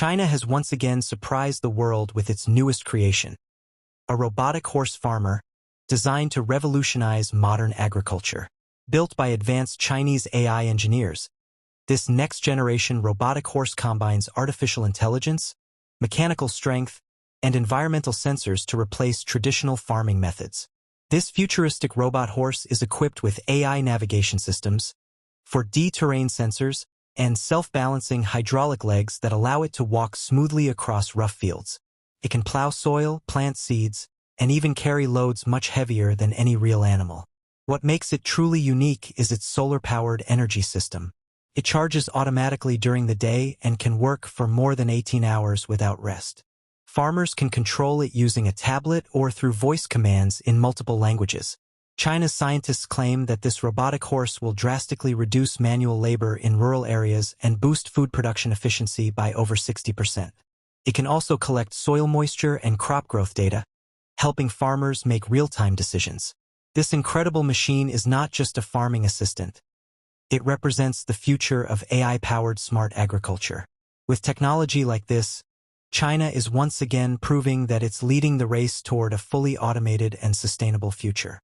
China has once again surprised the world with its newest creation, a robotic horse farmer designed to revolutionize modern agriculture. Built by advanced Chinese AI engineers, this next-generation robotic horse combines artificial intelligence, mechanical strength, and environmental sensors to replace traditional farming methods. This futuristic robot horse is equipped with AI navigation systems, 4D terrain sensors, and self-balancing hydraulic legs that allow it to walk smoothly across rough fields. It can plow soil, plant seeds, and even carry loads much heavier than any real animal. What makes it truly unique is its solar-powered energy system. It charges automatically during the day and can work for more than 18 hours without rest. Farmers can control it using a tablet or through voice commands in multiple languages. China's scientists claim that this robotic horse will drastically reduce manual labor in rural areas and boost food production efficiency by over 60%. It can also collect soil moisture and crop growth data, helping farmers make real-time decisions. This incredible machine is not just a farming assistant. It represents the future of AI-powered smart agriculture. With technology like this, China is once again proving that it's leading the race toward a fully automated and sustainable future.